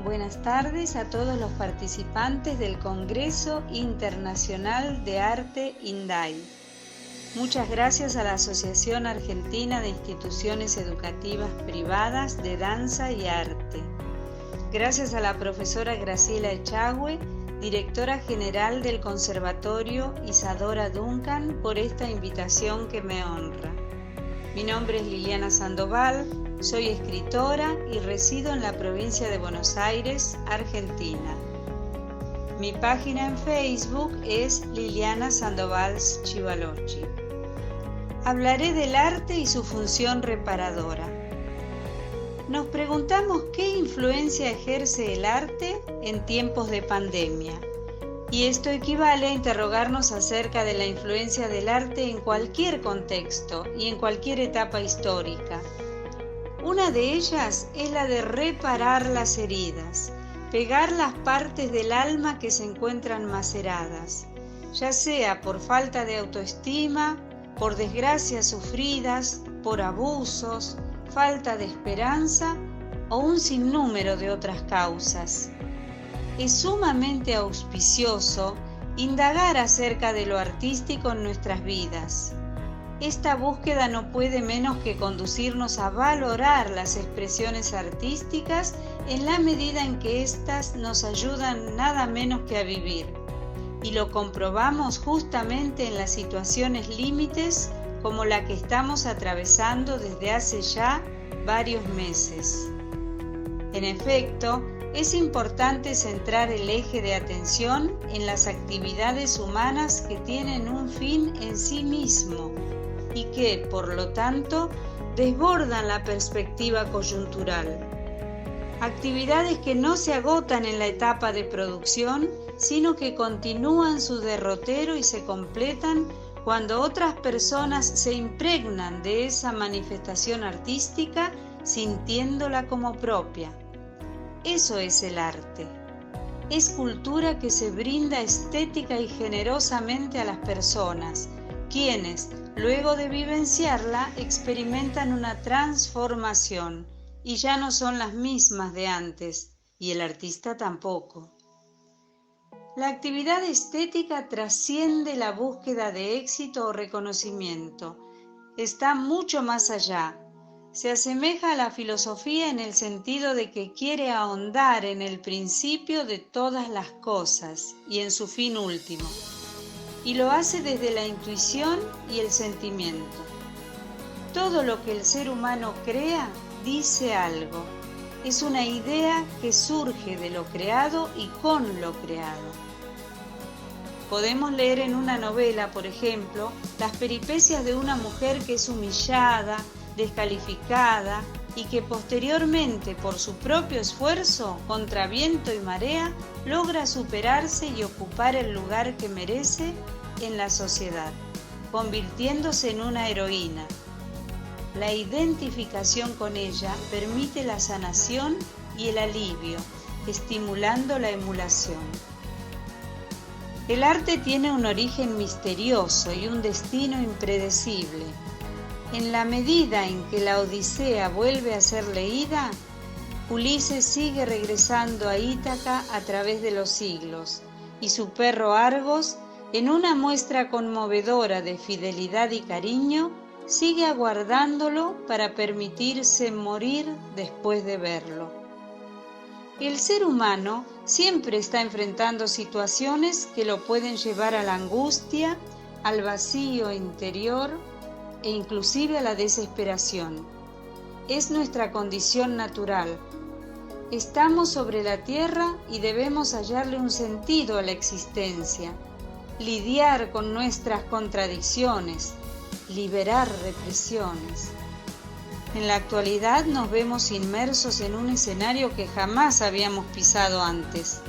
buenas tardes a todos los participantes del Congreso Internacional de Arte INDAI. Muchas gracias a la Asociación Argentina de Instituciones Educativas Privadas de Danza y Arte. Gracias a la profesora Graciela Echagüe, directora general del Conservatorio Isadora Duncan, por esta invitación que me honra. Mi nombre es Liliana Sandoval, soy escritora y resido en la provincia de Buenos Aires, Argentina. Mi página en Facebook es Liliana Sandoval Chivalochi. Hablaré del arte y su función reparadora. Nos preguntamos qué influencia ejerce el arte en tiempos de pandemia. Y esto equivale a interrogarnos acerca de la influencia del arte en cualquier contexto y en cualquier etapa histórica. Una de ellas es la de reparar las heridas, pegar las partes del alma que se encuentran maceradas, ya sea por falta de autoestima, por desgracias sufridas, por abusos, falta de esperanza o un sinnúmero de otras causas. Es sumamente auspicioso indagar acerca de lo artístico en nuestras vidas. Esta búsqueda no puede menos que conducirnos a valorar las expresiones artísticas en la medida en que éstas nos ayudan nada menos que a vivir. Y lo comprobamos justamente en las situaciones límites como la que estamos atravesando desde hace ya varios meses. En efecto, es importante centrar el eje de atención en las actividades humanas que tienen un fin en sí mismo y que, por lo tanto, desbordan la perspectiva coyuntural. Actividades que no se agotan en la etapa de producción, sino que continúan su derrotero y se completan cuando otras personas se impregnan de esa manifestación artística sintiéndola como propia. Eso es el arte. Es cultura que se brinda estética y generosamente a las personas, quienes, luego de vivenciarla, experimentan una transformación y ya no son las mismas de antes, y el artista tampoco. La actividad estética trasciende la búsqueda de éxito o reconocimiento. Está mucho más allá. Se asemeja a la filosofía en el sentido de que quiere ahondar en el principio de todas las cosas y en su fin último, y lo hace desde la intuición y el sentimiento. Todo lo que el ser humano crea dice algo. Es una idea que surge de lo creado y con lo creado. Podemos leer en una novela, por ejemplo, las peripecias de una mujer que es humillada, descalificada y que posteriormente, por su propio esfuerzo, contra viento y marea, logra superarse y ocupar el lugar que merece en la sociedad, convirtiéndose en una heroína. La identificación con ella permite la sanación y el alivio, estimulando la emulación. El arte tiene un origen misterioso y un destino impredecible. En la medida en que la Odisea vuelve a ser leída, Ulises sigue regresando a Ítaca a través de los siglos, y su perro Argos, en una muestra conmovedora de fidelidad y cariño, sigue aguardándolo para permitirse morir después de verlo. El ser humano siempre está enfrentando situaciones que lo pueden llevar a la angustia, al vacío interior e inclusive a la desesperación. Es nuestra condición natural. Estamos sobre la tierra y debemos hallarle un sentido a la existencia, lidiar con nuestras contradicciones, liberar represiones. En la actualidad nos vemos inmersos en un escenario que jamás habíamos pisado antes.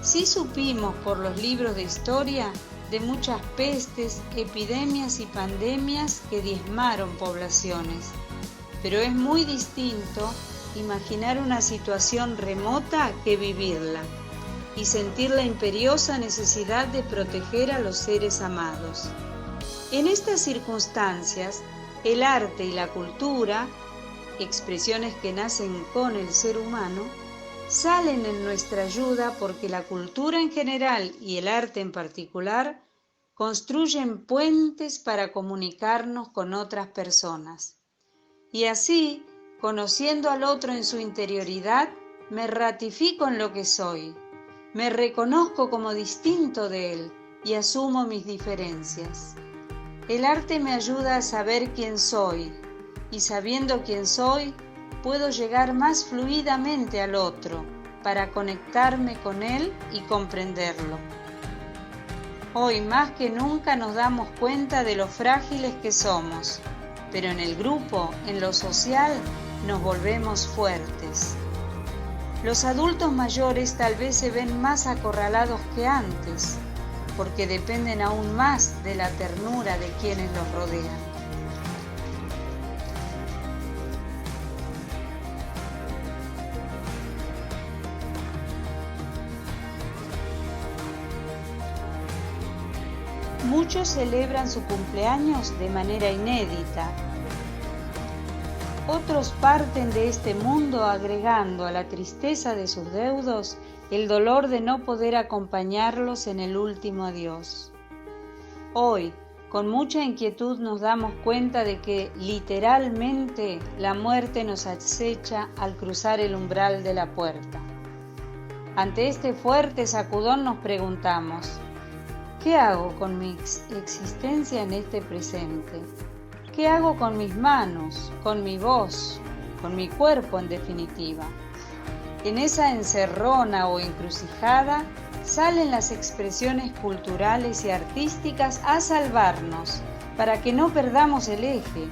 Sí supimos por los libros de historia de muchas pestes, epidemias y pandemias que diezmaron poblaciones, pero es muy distinto imaginar una situación remota que vivirla y sentir la imperiosa necesidad de proteger a los seres amados. En estas circunstancias, el arte y la cultura, expresiones que nacen con el ser humano, salen en nuestra ayuda porque la cultura en general y el arte en particular construyen puentes para comunicarnos con otras personas. Y así, conociendo al otro en su interioridad, me ratifico en lo que soy, me reconozco como distinto de él y asumo mis diferencias. El arte me ayuda a saber quién soy, y sabiendo quién soy, puedo llegar más fluidamente al otro para conectarme con él y comprenderlo. Hoy más que nunca nos damos cuenta de lo frágiles que somos, pero en el grupo, en lo social, nos volvemos fuertes. Los adultos mayores tal vez se ven más acorralados que antes, porque dependen aún más de la ternura de quienes los rodean. Muchos celebran su cumpleaños de manera inédita. Otros parten de este mundo agregando a la tristeza de sus deudos el dolor de no poder acompañarlos en el último adiós. Hoy, con mucha inquietud nos damos cuenta de que literalmente la muerte nos acecha al cruzar el umbral de la puerta. Ante este fuerte sacudón nos preguntamos: ¿qué hago con mi existencia en este presente? ¿Qué hago con mis manos, con mi voz, con mi cuerpo en definitiva? En esa encerrona o encrucijada salen las expresiones culturales y artísticas a salvarnos, para que no perdamos el eje,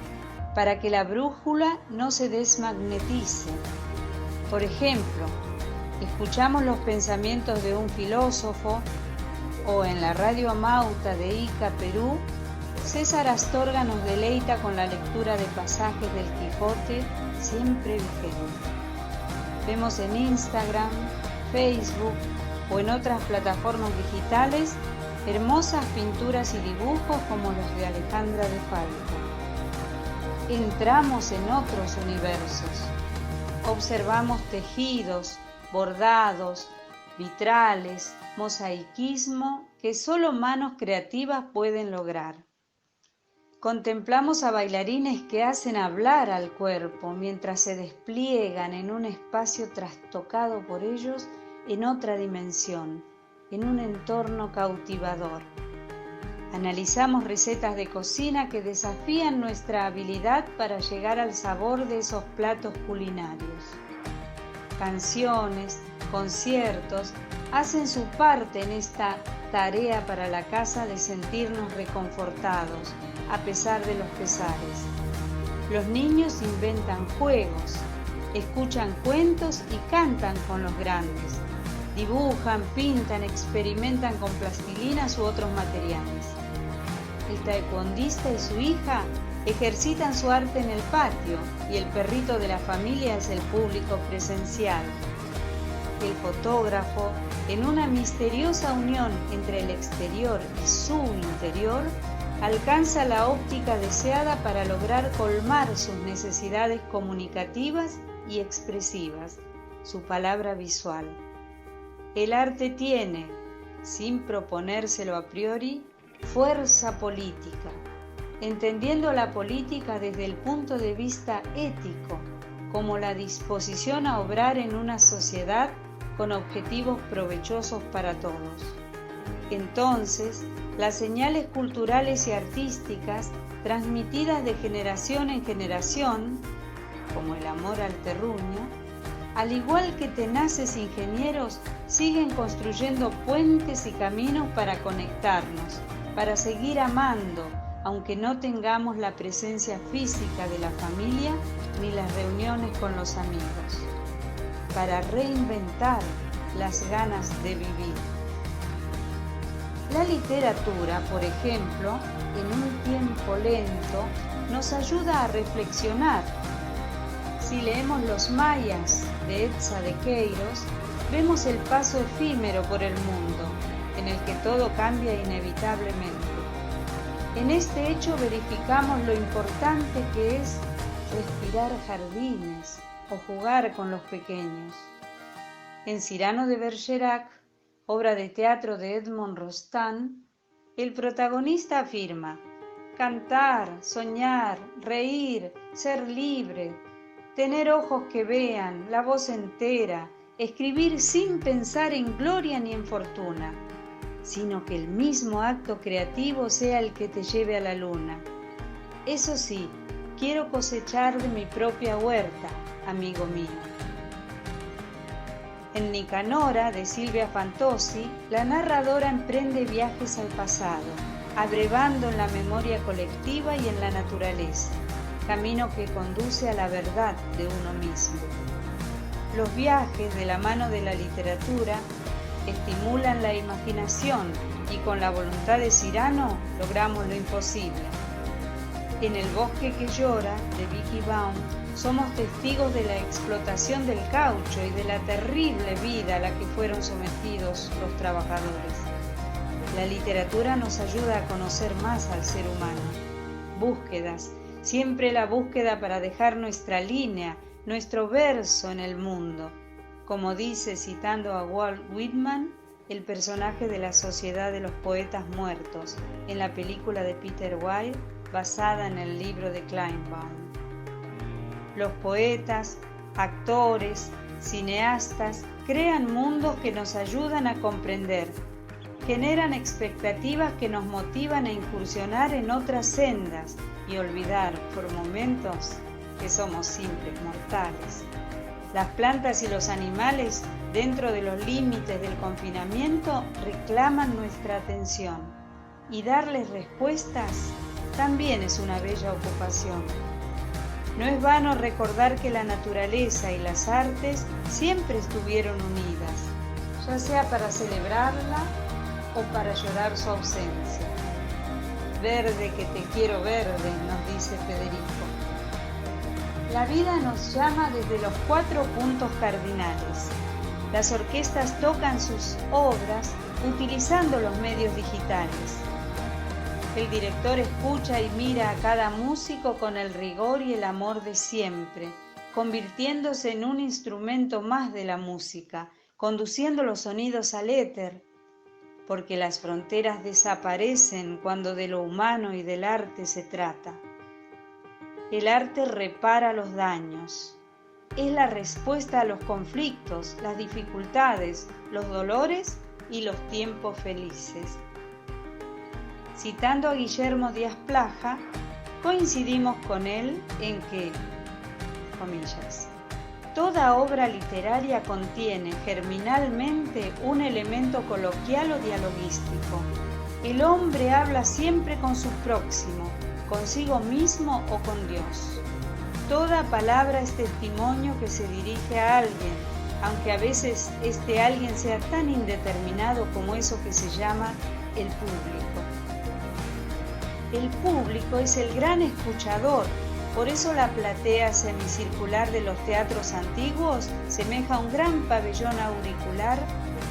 para que la brújula no se desmagnetice. Por ejemplo, escuchamos los pensamientos de un filósofo, o en la radio Amauta de Ica, Perú, César Astorga nos deleita con la lectura de pasajes del Quijote siempre vigente. Vemos en Instagram, Facebook o en otras plataformas digitales hermosas pinturas y dibujos como los de Alejandra de Falco. Entramos en otros universos. Observamos tejidos, bordados, vitrales, mosaicismo que solo manos creativas pueden lograr. Contemplamos a bailarines que hacen hablar al cuerpo mientras se despliegan en un espacio trastocado por ellos en otra dimensión, en un entorno cautivador. Analizamos recetas de cocina que desafían nuestra habilidad para llegar al sabor de esos platos culinarios. Canciones, conciertos hacen su parte en esta tarea para la casa de sentirnos reconfortados a pesar de los pesares. Los niños inventan juegos, escuchan cuentos y cantan con los grandes. Dibujan, pintan, experimentan con plastilinas u otros materiales. El taekwondista y su hija ejercitan su arte en el patio y el perrito de la familia es el público presencial. El fotógrafo, en una misteriosa unión entre el exterior y su interior, alcanza la óptica deseada para lograr colmar sus necesidades comunicativas y expresivas, su palabra visual. El arte tiene, sin proponérselo a priori, fuerza política, entendiendo la política desde el punto de vista ético, como la disposición a obrar en una sociedad con objetivos provechosos para todos. Entonces, las señales culturales y artísticas transmitidas de generación en generación, como el amor al terruño, al igual que tenaces ingenieros, siguen construyendo puentes y caminos para conectarnos, para seguir amando, aunque no tengamos la presencia física de la familia ni las reuniones con los amigos, para reinventar las ganas de vivir. La literatura, por ejemplo, en un tiempo lento, nos ayuda a reflexionar. Si leemos Los Mayas de Edsa de Queiroz, vemos el paso efímero por el mundo, en el que todo cambia inevitablemente. En este hecho verificamos lo importante que es respirar jardines o jugar con los pequeños. En Cyrano de Bergerac, obra de teatro de Edmond Rostand, el protagonista afirma: cantar, soñar, reír, ser libre, tener ojos que vean, la voz entera, escribir sin pensar en gloria ni en fortuna, sino que el mismo acto creativo sea el que te lleve a la luna. Eso sí, quiero cosechar de mi propia huerta, amigo mío. En Nicanora, de Silvia Fantozzi, la narradora emprende viajes al pasado, abrevando en la memoria colectiva y en la naturaleza, camino que conduce a la verdad de uno mismo. Los viajes, de la mano de la literatura, estimulan la imaginación y con la voluntad de Cyrano logramos lo imposible. En El bosque que llora, de Vicki Baum, somos testigos de la explotación del caucho y de la terrible vida a la que fueron sometidos los trabajadores. La literatura nos ayuda a conocer más al ser humano. Búsquedas, siempre la búsqueda para dejar nuestra línea, nuestro verso en el mundo. Como dice, citando a Walt Whitman, el personaje de la Sociedad de los Poetas Muertos, en la película de Peter Weir, basada en el libro de Kleinbaum. Los poetas, actores, cineastas crean mundos que nos ayudan a comprender, generan expectativas que nos motivan a incursionar en otras sendas y olvidar por momentos que somos simples mortales. Las plantas y los animales, dentro de los límites del confinamiento, reclaman nuestra atención y darles respuestas también es una bella ocupación. No es vano recordar que la naturaleza y las artes siempre estuvieron unidas, ya sea para celebrarla o para llorar su ausencia. Verde que te quiero verde, nos dice Federico. La vida nos llama desde los 4 puntos cardinales. Las orquestas tocan sus obras utilizando los medios digitales. El director escucha y mira a cada músico con el rigor y el amor de siempre, convirtiéndose en un instrumento más de la música, conduciendo los sonidos al éter, porque las fronteras desaparecen cuando de lo humano y del arte se trata. El arte repara los daños, es la respuesta a los conflictos, las dificultades, los dolores y los tiempos felices. Citando a Guillermo Díaz Plaja, coincidimos con él en que, comillas, toda obra literaria contiene germinalmente un elemento coloquial o dialoguístico. El hombre habla siempre con su próximo, consigo mismo o con Dios. Toda palabra es testimonio que se dirige a alguien, aunque a veces este alguien sea tan indeterminado como eso que se llama el público. El público es el gran escuchador, por eso la platea semicircular de los teatros antiguos semeja a un gran pabellón auricular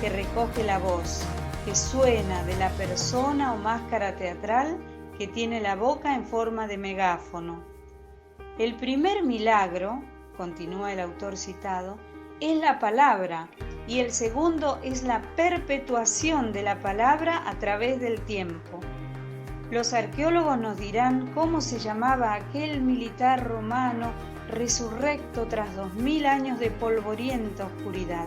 que recoge la voz, que suena de la persona o máscara teatral que tiene la boca en forma de megáfono. El primer milagro, continúa el autor citado, es la palabra, y el segundo es la perpetuación de la palabra a través del tiempo. Los arqueólogos nos dirán cómo se llamaba aquel militar romano resurrecto tras 2000 años de polvorienta oscuridad.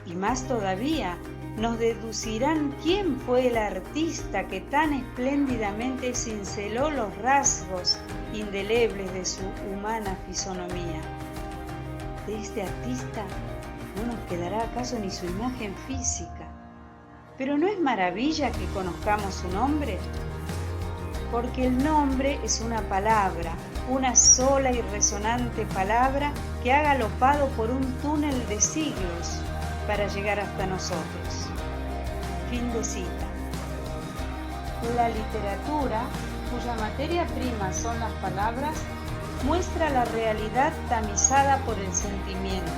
Y más todavía, nos deducirán quién fue el artista que tan espléndidamente cinceló los rasgos indelebles de su humana fisonomía. De este artista no nos quedará acaso ni su imagen física. Pero ¿no es maravilla que conozcamos su nombre? Porque el nombre es una palabra, una sola y resonante palabra que ha galopado por un túnel de siglos para llegar hasta nosotros. Fin de cita. La literatura, cuya materia prima son las palabras, muestra la realidad tamizada por el sentimiento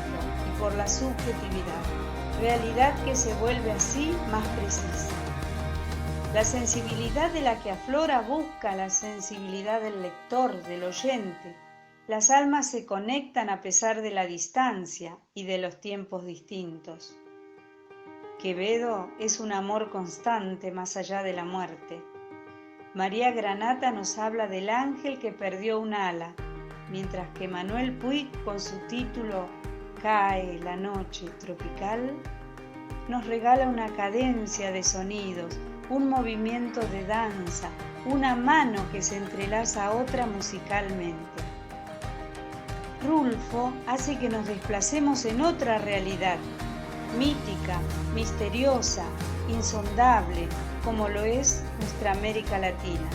y por la subjetividad, realidad que se vuelve así más precisa. La sensibilidad de la que aflora busca la sensibilidad del lector, del oyente, Las almas se conectan a pesar de la distancia y de los tiempos distintos. Quevedo es un amor constante más allá de la muerte. María Granata nos habla del ángel que perdió un ala, mientras que Manuel Puig, con su título Cae la noche tropical, nos regala una cadencia de sonidos, un movimiento de danza, una mano que se entrelaza a otra musicalmente. Rulfo hace que nos desplacemos en otra realidad, mítica, misteriosa, insondable, como lo es nuestra América Latina.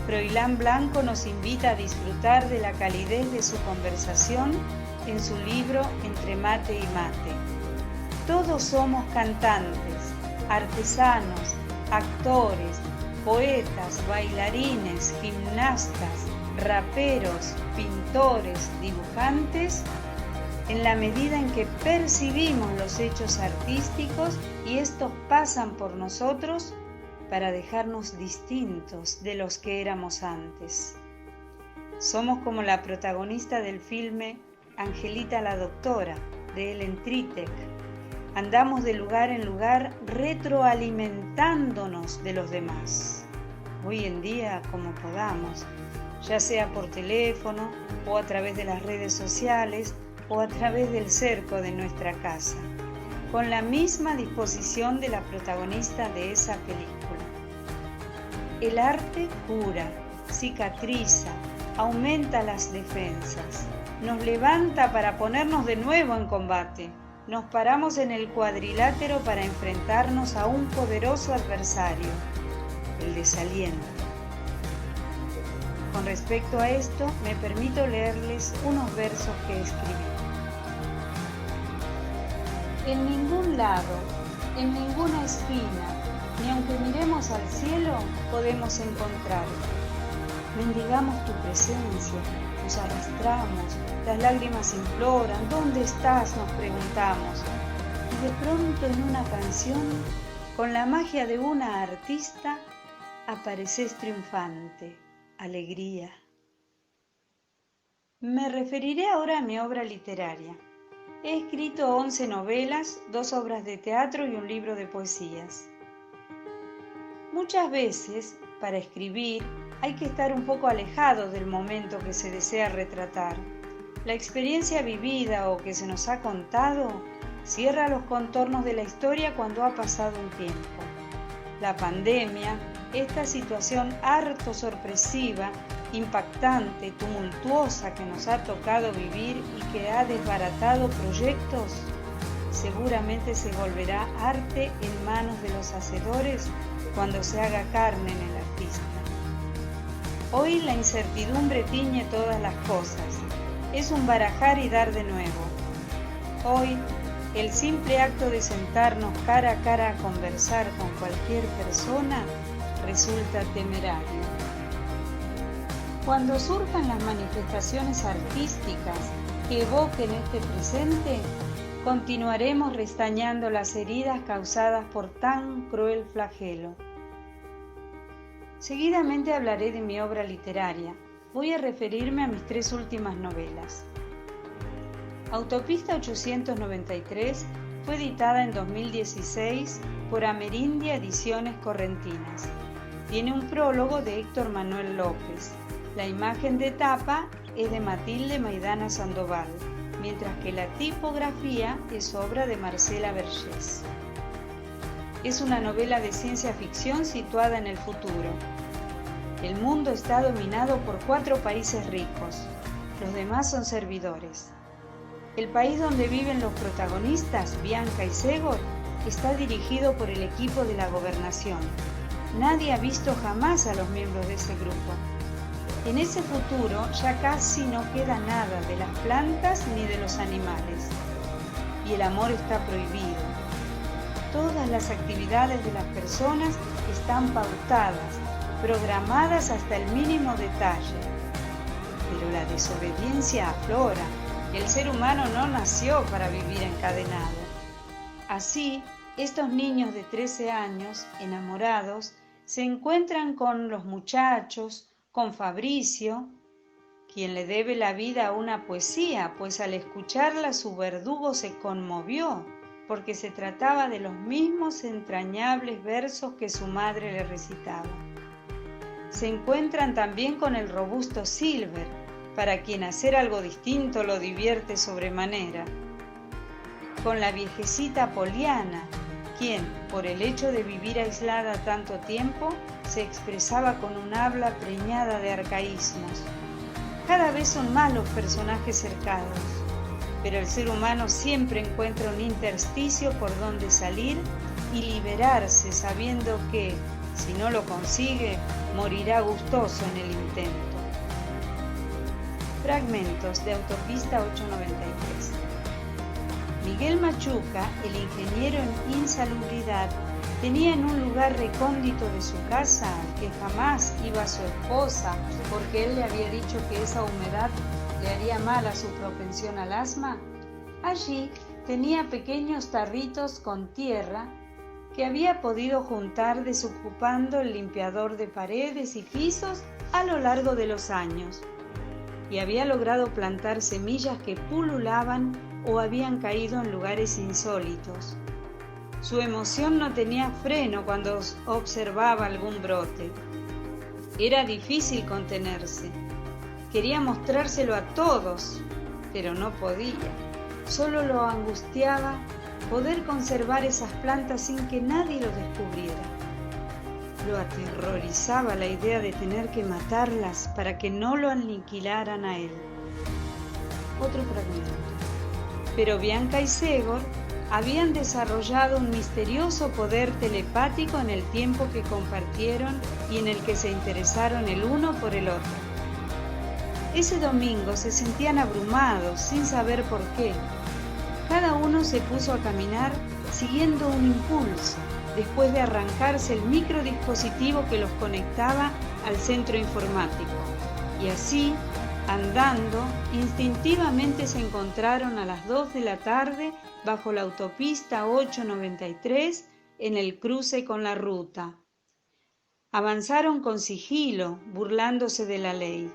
Froilán Blanco nos invita a disfrutar de la calidez de su conversación en su libro Entre mate y mate. Todos somos cantantes, artesanos, actores, poetas, bailarines, gimnastas, raperos, pintores, dibujantes, en la medida en que percibimos los hechos artísticos y estos pasan por nosotros para dejarnos distintos de los que éramos antes. Somos como la protagonista del filme Angelita la Doctora, de Ellen Tritek. Andamos de lugar en lugar retroalimentándonos de los demás. Hoy en día, como podamos, ya sea por teléfono o a través de las redes sociales o a través del cerco de nuestra casa, con la misma disposición de la protagonista de esa película. El arte cura, cicatriza, aumenta las defensas, nos levanta para ponernos de nuevo en combate. Nos paramos en el cuadrilátero para enfrentarnos a un poderoso adversario, el desaliento. Con respecto a esto, me permito leerles unos versos que escribí. En ningún lado, en ninguna esquina, ni aunque miremos al cielo, podemos encontrar. Mendigamos tu presencia, nos arrastramos, las lágrimas imploran, ¿dónde estás?, nos preguntamos. Y de pronto en una canción, con la magia de una artista, apareces triunfante, alegría. Me referiré ahora a mi obra literaria. He escrito 11 novelas, 2 obras de teatro y un libro de poesías. Muchas veces, para escribir, hay que estar un poco alejado del momento que se desea retratar. La experiencia vivida o que se nos ha contado cierra los contornos de la historia cuando ha pasado un tiempo. La pandemia, esta situación harto sorpresiva, impactante, tumultuosa que nos ha tocado vivir y que ha desbaratado proyectos, seguramente se volverá arte en manos de los hacedores cuando se haga carne en el artista. Hoy la incertidumbre tiñe todas las cosas, es un barajar y dar de nuevo. Hoy, el simple acto de sentarnos cara a cara a conversar con cualquier persona resulta temerario. Cuando surjan las manifestaciones artísticas que evoquen este presente, continuaremos restañando las heridas causadas por tan cruel flagelo. Seguidamente hablaré de mi obra literaria. Voy a referirme a mis 3 últimas novelas. Autopista 893 fue editada en 2016 por Amerindia Ediciones Correntinas. Tiene un prólogo de Héctor Manuel López. La imagen de tapa es de Matilde Maidana Sandoval, mientras que la tipografía es obra de Marcela Vergés. Es una novela de ciencia ficción situada en el futuro. El mundo está dominado por 4 países ricos. Los demás son servidores. El país donde viven los protagonistas, Bianca y Segor, está dirigido por el equipo de la gobernación. Nadie ha visto jamás a los miembros de ese grupo. En ese futuro ya casi no queda nada de las plantas ni de los animales. Y el amor está prohibido. Todas las actividades de las personas están pautadas, programadas hasta el mínimo detalle. Pero la desobediencia aflora. El ser humano no nació para vivir encadenado. Así, estos niños de 13 años, enamorados, se encuentran con los muchachos, con Fabricio, quien le debe la vida a una poesía, pues al escucharla su verdugo se conmovió, porque se trataba de los mismos entrañables versos que su madre le recitaba. Se encuentran también con el robusto Silver, para quien hacer algo distinto lo divierte sobremanera. Con la viejecita Poliana, quien, por el hecho de vivir aislada tanto tiempo, se expresaba con un habla preñada de arcaísmos. Cada vez son más los personajes cercados, pero el ser humano siempre encuentra un intersticio por donde salir y liberarse sabiendo que, si no lo consigue, morirá gustoso en el intento. Fragmentos de Autopista 893. Miguel Machuca, el ingeniero en insalubridad, tenía en un lugar recóndito de su casa al que jamás iba su esposa, porque él le había dicho que esa humedad le haría mal a su propensión al asma. Allí tenía pequeños tarritos con tierra que había podido juntar desocupando el limpiador de paredes y pisos a lo largo de los años, y había logrado plantar semillas que pululaban o habían caído en lugares insólitos. Su emoción no tenía freno cuando observaba algún brote. Era difícil contenerse. Quería mostrárselo a todos, pero no podía. Solo lo angustiaba poder conservar esas plantas sin que nadie lo descubriera. Lo aterrorizaba la idea de tener que matarlas para que no lo aniquilaran a él. Otro fragmento. Pero Bianca y Segor habían desarrollado un misterioso poder telepático en el tiempo que compartieron y en el que se interesaron el uno por el otro. Ese domingo se sentían abrumados, sin saber por qué. Cada uno se puso a caminar siguiendo un impulso, después de arrancarse el microdispositivo que los conectaba al centro informático. Y así, andando, instintivamente se encontraron a las 2 de la tarde bajo la autopista 893 en el cruce con la ruta. Avanzaron con sigilo, burlándose de la ley.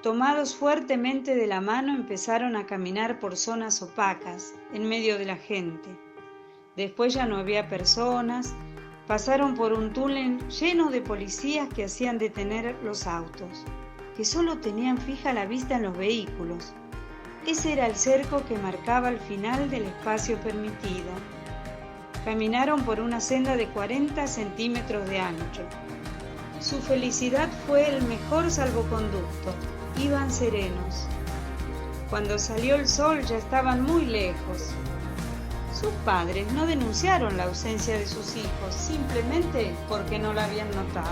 Tomados fuertemente de la mano, empezaron a caminar por zonas opacas, en medio de la gente. Después ya no había personas, pasaron por un túnel lleno de policías que hacían detener los autos, que solo tenían fija la vista en los vehículos. Ese era el cerco que marcaba el final del espacio permitido. Caminaron por una senda de 40 centímetros de ancho. Su felicidad fue el mejor salvoconducto. Iban serenos. Cuando salió el sol ya estaban muy lejos. Sus padres no denunciaron la ausencia de sus hijos, simplemente porque no la habían notado.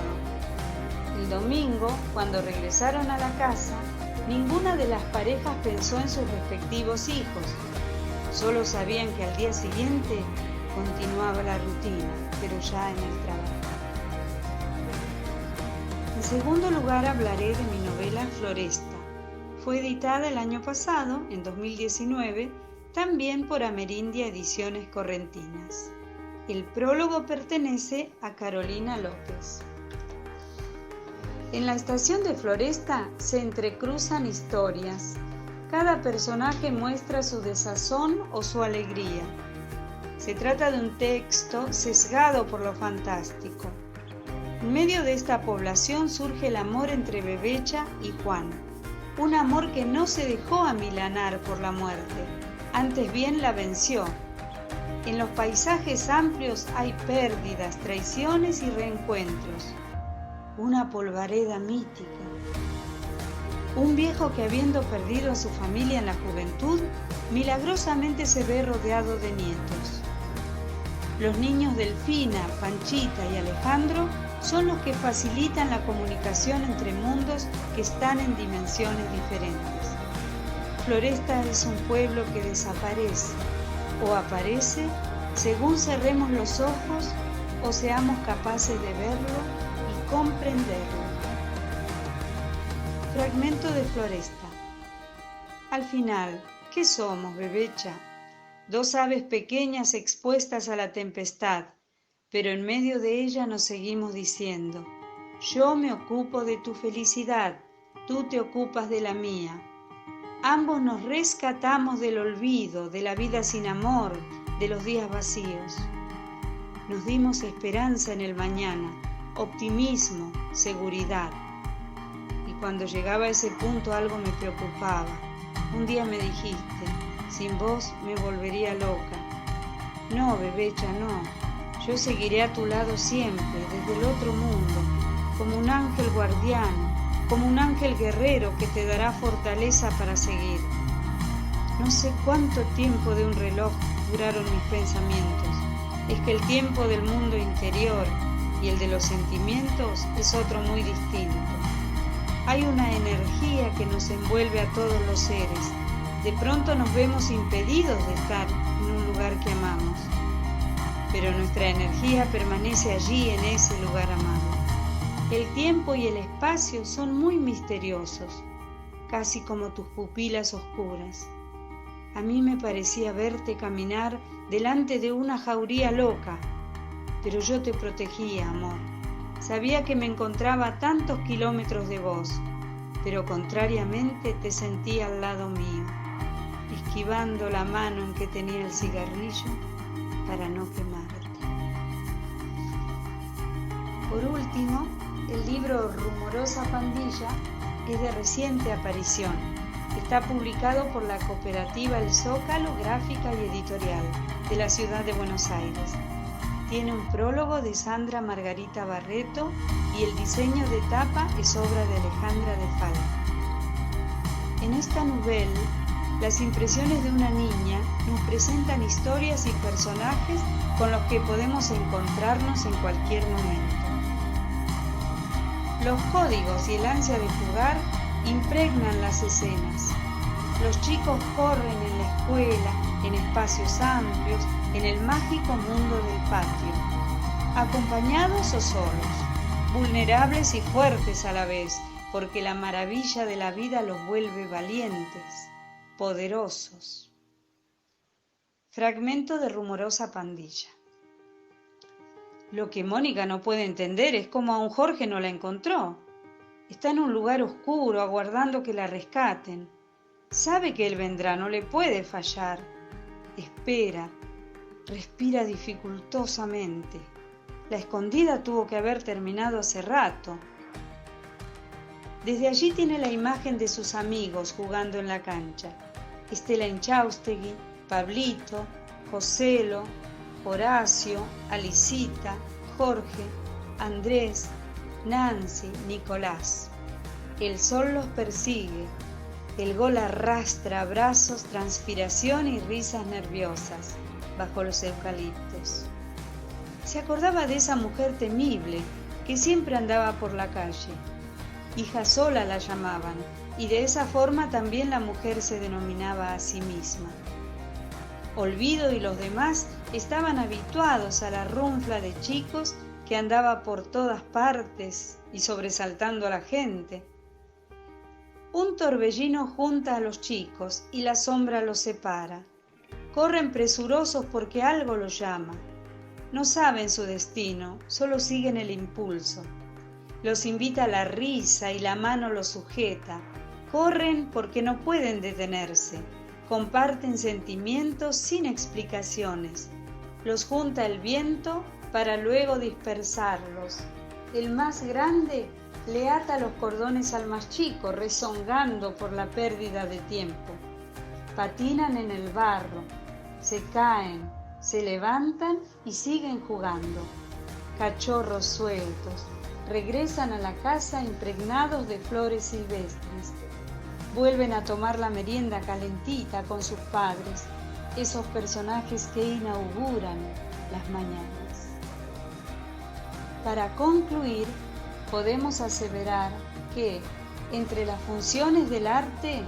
El domingo, cuando regresaron a la casa, ninguna de las parejas pensó en sus respectivos hijos. Solo sabían que al día siguiente continuaba la rutina, pero ya en el trabajo. En segundo lugar, hablaré de mi novela Floresta. Fue editada el año pasado, en 2019, también por Amerindia Ediciones Correntinas. El prólogo pertenece a Carolina López. En la estación de Floresta se entrecruzan historias. Cada personaje muestra su desazón o su alegría. Se trata de un texto sesgado por lo fantástico. En medio de esta población surge el amor entre Bebecha y Juan. Un amor que no se dejó amilanar por la muerte, antes bien la venció. En los paisajes amplios hay pérdidas, traiciones y reencuentros. Una polvareda mítica. Un viejo que, habiendo perdido a su familia en la juventud, milagrosamente se ve rodeado de nietos. Los niños Delfina, Panchita y Alejandro son los que facilitan la comunicación entre mundos que están en dimensiones diferentes. Floresta es un pueblo que desaparece o aparece según cerremos los ojos o seamos capaces de verlo y comprenderlo. Fragmento de Floresta. Al final, ¿qué somos, Bebecha? Dos aves pequeñas expuestas a la tempestad, pero en medio de ella nos seguimos diciendo: yo me ocupo de tu felicidad, tú te ocupas de la mía. Ambos nos rescatamos del olvido, de la vida sin amor, de los días vacíos. Nos dimos esperanza en el mañana, optimismo, seguridad. Y cuando llegaba a ese punto algo me preocupaba. Un día me dijiste, sin vos me volvería loca. No, bebecha, no. Yo seguiré a tu lado siempre, desde el otro mundo, como un ángel guardián, como un ángel guerrero que te dará fortaleza para seguir. No sé cuánto tiempo de un reloj duraron mis pensamientos. Es que el tiempo del mundo interior y el de los sentimientos es otro muy distinto. Hay una energía que nos envuelve a todos los seres. De pronto nos vemos impedidos de estar en un lugar que amamos, pero nuestra energía permanece allí en ese lugar amado. El tiempo y el espacio son muy misteriosos, casi como tus pupilas oscuras. A mí me parecía verte caminar delante de una jauría loca, pero yo te protegía, amor. Sabía que me encontraba a tantos kilómetros de vos, pero contrariamente te sentía al lado mío, esquivando la mano en que tenía el cigarrillo para no quemarte. Por último, el libro Rumorosa Pandilla es de reciente aparición. Está publicado por la cooperativa El Zócalo, gráfica y editorial, de la ciudad de Buenos Aires. Tiene un prólogo de Sandra Margarita Barreto y el diseño de tapa es obra de Alejandra de Falco. En esta novela, las impresiones de una niña nos presentan historias y personajes con los que podemos encontrarnos en cualquier momento. Los códigos y el ansia de jugar impregnan las escenas. Los chicos corren en la escuela, en espacios amplios, en el mágico mundo del patio, acompañados o solos, vulnerables y fuertes a la vez, porque la maravilla de la vida los vuelve valientes, poderosos. Fragmento de Rumorosa Pandilla. Lo que Mónica no puede entender es cómo aún Jorge no la encontró. Está en un lugar oscuro, aguardando que la rescaten. Sabe que él vendrá, no le puede fallar. Espera, respira dificultosamente. La escondida tuvo que haber terminado hace rato. Desde allí tiene la imagen de sus amigos jugando en la cancha. Estela Inchaustegui, Pablito, Joselo, Horacio, Alicita, Jorge, Andrés, Nancy, Nicolás. El sol los persigue. El gol arrastra abrazos, transpiración y risas nerviosas bajo los eucaliptos. Se acordaba de esa mujer temible que siempre andaba por la calle. Hija sola la llamaban, y de esa forma también la mujer se denominaba a sí misma. Olvido y los demás estaban habituados a la runfla de chicos que andaba por todas partes y sobresaltando a la gente. Un torbellino junta a los chicos y la sombra los separa. Corren presurosos porque algo los llama. No saben su destino, solo siguen el impulso. Los invita a la risa y la mano los sujeta. Corren porque no pueden detenerse. Comparten sentimientos sin explicaciones. Los junta el viento para luego dispersarlos. El más grande le ata los cordones al más chico, rezongando por la pérdida de tiempo. Patinan en el barro, se caen, se levantan y siguen jugando. Cachorros sueltos, regresan a la casa impregnados de flores silvestres. Vuelven a tomar la merienda calentita con sus padres, esos personajes que inauguran las mañanas. Para concluir, podemos aseverar que entre las funciones del arte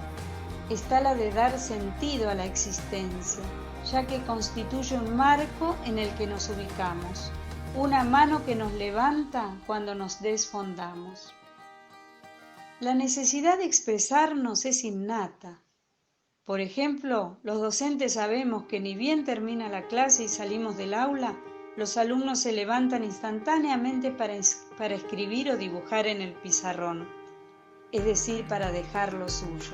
está la de dar sentido a la existencia, ya que constituye un marco en el que nos ubicamos, una mano que nos levanta cuando nos desfondamos. La necesidad de expresarnos es innata. Por ejemplo, los docentes sabemos que ni bien termina la clase y salimos del aula, los alumnos se levantan instantáneamente para escribir o dibujar en el pizarrón. es decir, para dejar lo suyo.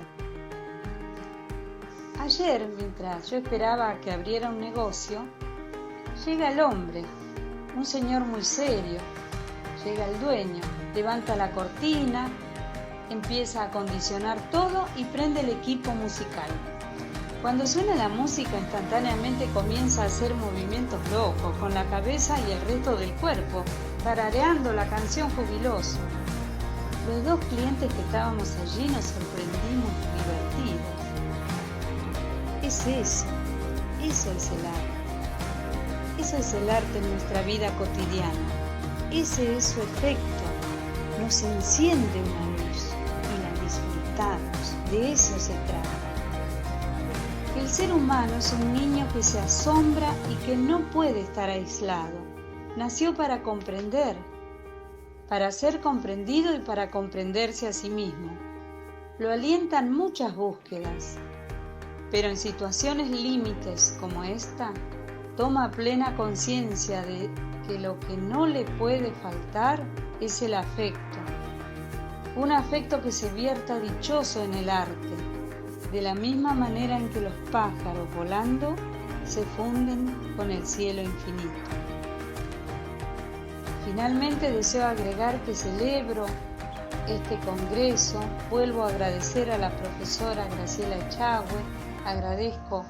Ayer, mientras yo esperaba que abriera un negocio, llega el hombre, un señor muy serio. Llega el dueño, levanta la cortina, empieza a acondicionar todo y prende el equipo musical. Cuando suena la música, instantáneamente comienza a hacer movimientos locos con la cabeza y el resto del cuerpo, tarareando la canción jubiloso. Los dos clientes que estábamos allí nos sorprendimos divertidos. Es eso es el arte. Eso es el arte en nuestra vida cotidiana. Ese es su efecto. Nos enciende una luz y la disfrutamos. De eso se trata. El ser humano es un niño que se asombra y que no puede estar aislado. Nació para comprender, para ser comprendido y para comprenderse a sí mismo. Lo alientan muchas búsquedas, pero en situaciones límites como esta, toma plena conciencia de que lo que no le puede faltar es el afecto. Un afecto que se vierta dichoso en el arte, de la misma manera en que los pájaros volando se funden con el cielo infinito. Finalmente deseo agregar que celebro este congreso, vuelvo a agradecer a la profesora Graciela Echagüe, agradezco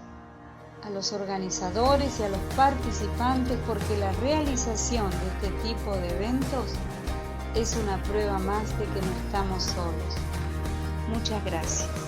a los organizadores y a los participantes porque la realización de este tipo de eventos es una prueba más de que no estamos solos. Muchas gracias.